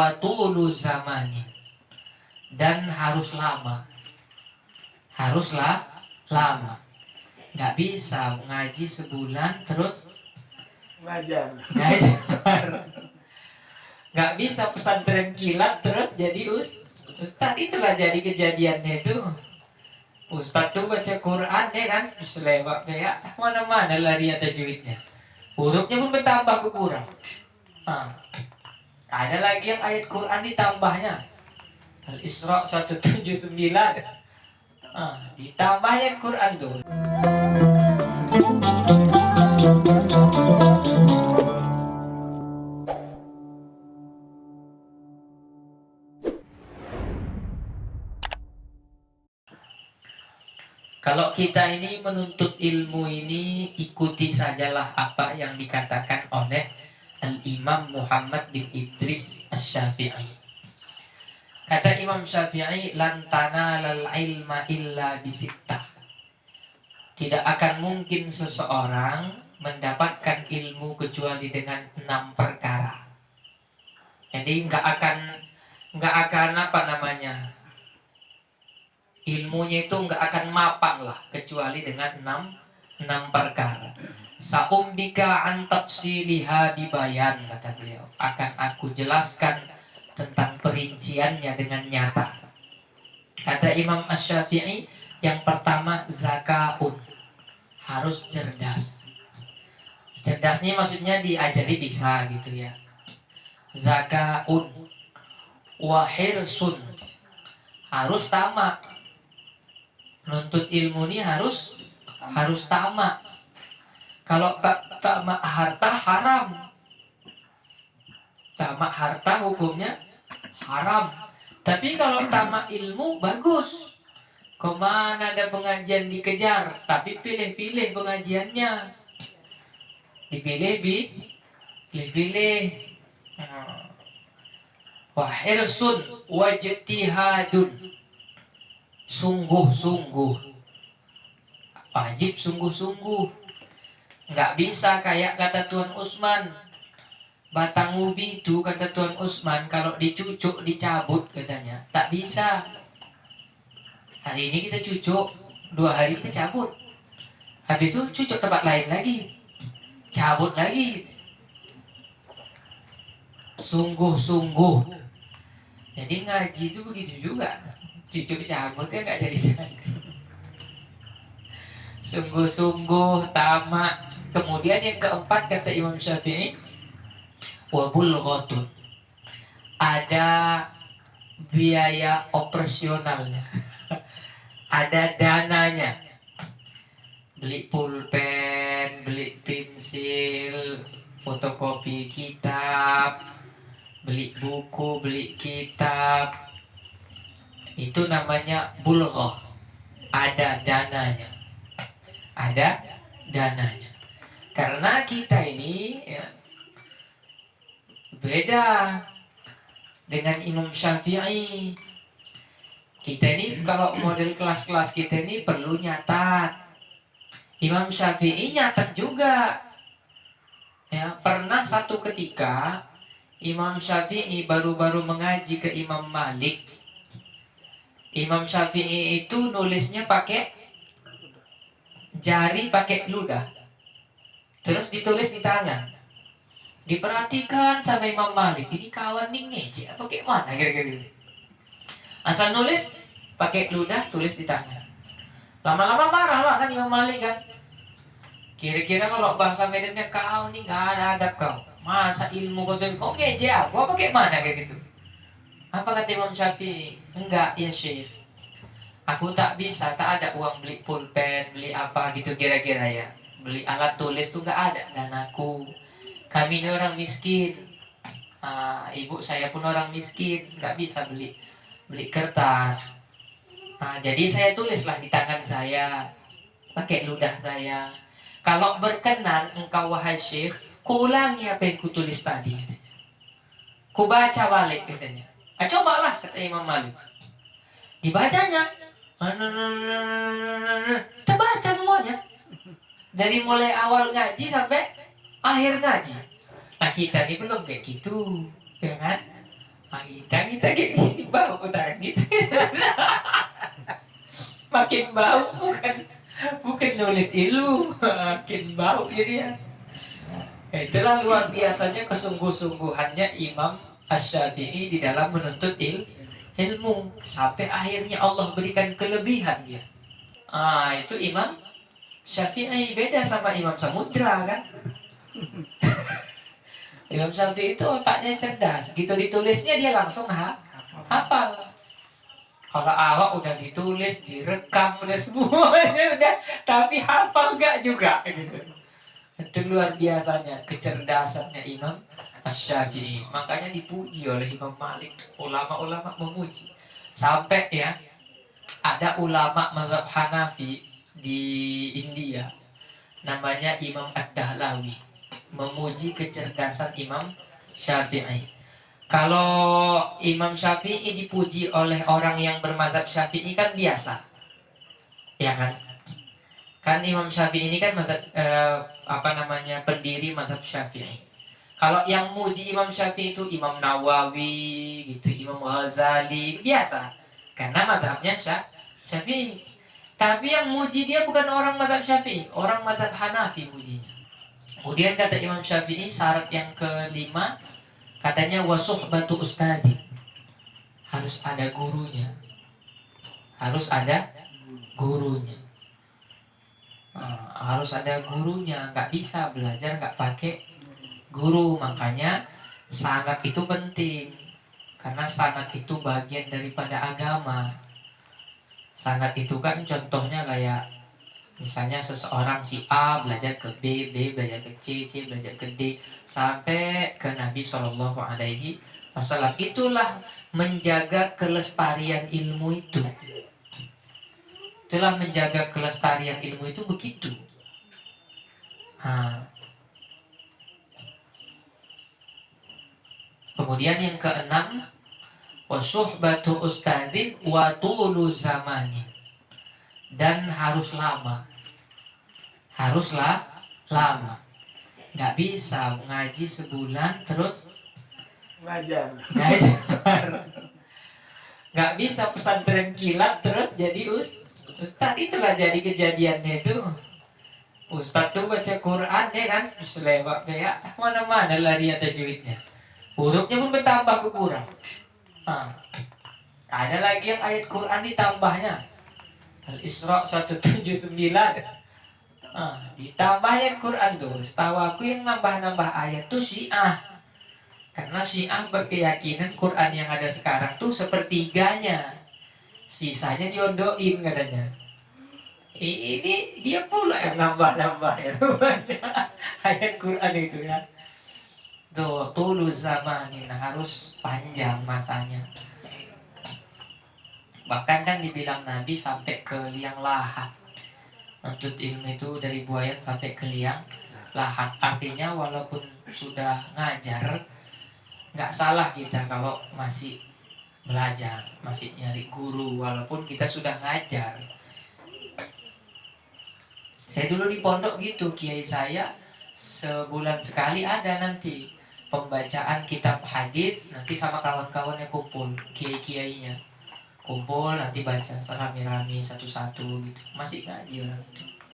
Tulu zamani, dan haruslah lama. Nggak bisa ngaji sebulan terus ngajar. Nggak bisa pesantren kilat terus jadi ustad. Itulah jadi kejadiannya itu. Ustad tuh baca Quran ya kan, selewat ya, mana-mana lari ada tajwidnya. Hurufnya pun bertambah berkurang. Ada lagi yang ayat Quran ditambahnya. Al-Isra 179. Ditambahnya Quran tuh. Kalau kita ini menuntut ilmu ini, ikuti sajalah apa yang dikatakan oleh Al-Imam Muhammad bin Idris Asy-Syafi'i. Kata Imam Syafi'i, lan tanalal ilma illa bisittah. Tidak akan mungkin seseorang mendapatkan ilmu kecuali dengan 6 perkara. Jadi nggak akan apa namanya, ilmunya itu nggak akan mapan lah kecuali dengan 6 perkara. Sa'umbika an tafsiliha bibayan, kata beliau, akan aku jelaskan tentang perinciannya dengan nyata. Kata Imam Asy-Syafi'i, yang pertama zakaun, harus cerdas. Cerdasnya maksudnya diajari bisa gitu ya. Zakaun wa hirsun, harus tamak. Nuntut ilmu ini harus tamak. Kalau tamak harta haram. Tamak harta hukumnya haram. Tapi kalau tamak ilmu bagus. Kemana ada pengajian dikejar, tapi pilih-pilih pengajiannya. Pilih-pilih. Wa hirsun wajtihadun, sungguh-sungguh, wajib sungguh-sungguh. Nggak bisa kayak kata Tuan Usman, batang ubi itu kata Tuan Usman kalau dicucuk dicabut katanya, tak bisa. Hari ini kita cucuk, 2 hari kita cabut, habis itu cucuk tempat lain lagi, cabut lagi. Sungguh-sungguh. Jadi ngaji itu begitu juga, cucuk cabut ya nggak jadi satu. Sungguh-sungguh, tamak. Kemudian yang keempat kata Imam Syafi'i, wabulghatun, ada biaya operasionalnya. Ada dananya. Beli pulpen, beli pensil, fotokopi kitab, beli buku, beli kitab. Itu namanya bulghah. Ada dananya. Karena kita ini ya, beda dengan Imam Syafi'i. Kita ini kalau model kelas-kelas kita ini perlu nyatat. Imam Syafi'i nyatat juga. Ya, pernah satu ketika Imam Syafi'i baru-baru mengaji ke Imam Malik. Imam Syafi'i itu nulisnya pakai jari, pakai ludah. Terus ditulis di tangan. Diperhatikan sama Imam Malik, ini kawan nih ngece apa kayak mana kira-kira. Asal nulis pakai ludah, tulis di tangan. Lama-lama marah lah kan Imam Malik kan. Kira-kira kalau bahasa Medannya, kau nih gak ada adab kau. Masa ilmu kau ngece aku apa kayak mana kayak gitu. Apa kata Imam Syafi'i? Enggak ya Syekh, aku tak bisa, tak ada uang beli pulpen, beli apa gitu kira-kira ya. Beli alat tulis tuh gak ada dan aku. Kami ini orang miskin. Ibu saya pun orang miskin, gak bisa beli kertas. Jadi saya tulislah di tangan saya, pakai ludah saya. Kalau berkenan engkau wahai Syekh, kuulangi apa yang kutulis tadi. Ku baca balik katanya. Cobalah kata Imam Malik. Dibacanya. Kita baca semuanya. Dari mulai awal ngaji sampai akhir ngaji. Nah kita ini belum kayak gitu, ya kan? Nah, kita kayak gini bau udah gitu. Makin bau, bukan nulis ilmu, makin bau jadi ya. Itulah luar biasanya kesungguh-sungguhannya Imam Asy-Syafi'i di dalam menuntut ilmu sampai akhirnya Allah berikan kelebihan dia. Itu Imam Syafi'i beda sama Imam Samudra kan. Imam Syafi'i itu otaknya cerdas, gitu ditulisnya dia langsung hafal. Kalau awak udah ditulis, direkam, udah semuanya udah, tapi hafal gak juga gitu. Itu luar biasanya kecerdasannya Imam Asy-Syafi'i. Makanya dipuji oleh Imam Malik. Ulama-ulama memuji. Sampai ya ada ulama mazhab Hanafi di India namanya Imam Ad-Dahlawi memuji kecerdasan Imam Syafi'i. Kalau Imam Syafi'i dipuji oleh orang yang bermadzhab Syafi'i kan biasa. Ya kan? Kan Imam Syafi'i ini kan pendiri mazhab Syafi'i. Kalau yang muji Imam Syafi'i itu Imam Nawawi gitu, Imam Ghazali, biasa. Karena mazhabnya Syafi'i. Tapi yang muji dia bukan orang mazhab Syafi'i, orang mazhab Hanafi mujinya. Kemudian kata Imam Syafi'i syarat yang kelima katanya wasuhbatu ustadi. Harus ada gurunya. Harus ada gurunya. Harus ada gurunya, nggak bisa belajar nggak pakai guru. Makanya sanad itu penting karena sanad itu bagian daripada agama. Sanad itu kan contohnya kayak misalnya seseorang si A belajar ke B, B belajar ke C, C belajar ke D sampai ke Nabi Shallallahu Alaihi Wasallam. Itulah menjaga kelestarian ilmu itu. Itulah menjaga kelestarian ilmu itu begitu. Kemudian yang keenam, wasuhbatu ustadzin wa tulu zamani. Dan harus lama. Haruslah lama. Nggak bisa ngaji sebulan terus ngajar. Nggak bisa pesantren kilat terus jadi ustad. Itulah jadi kejadiannya itu. Ustad tuh baca Quran ya kan, selewat ya, mana-mana lah dia tajwidnya. Hurufnya pun bertambah berkurang. Ada lagi yang ayat Quran ditambahnya. Al-Isra 179. Ditambah ayat Quran tuh. Setahu aku yang nambah-nambah ayat tuh Syiah. Karena Syiah berkeyakinan Quran yang ada sekarang tuh sepertiganya. Sisanya diondoin katanya. Ini dia pula yang nambah-nambah ya ayat Quran itu ya. Tuh tulus zamanin, harus panjang masanya. Bahkan kan dibilang Nabi sampai ke liang lahat. Menuntut ilmu itu dari buayan sampai ke liang lahat. Artinya walaupun sudah ngajar, nggak salah kita kalau masih belajar, masih nyari guru walaupun kita sudah ngajar. Saya dulu di pondok gitu, kiai saya sebulan sekali ada nanti pembacaan kitab hadis, nanti sama kawan-kawannya kumpul, kiai-kiainya kumpul nanti baca rame-rame satu-satu gitu. Masih ngaji orang itu.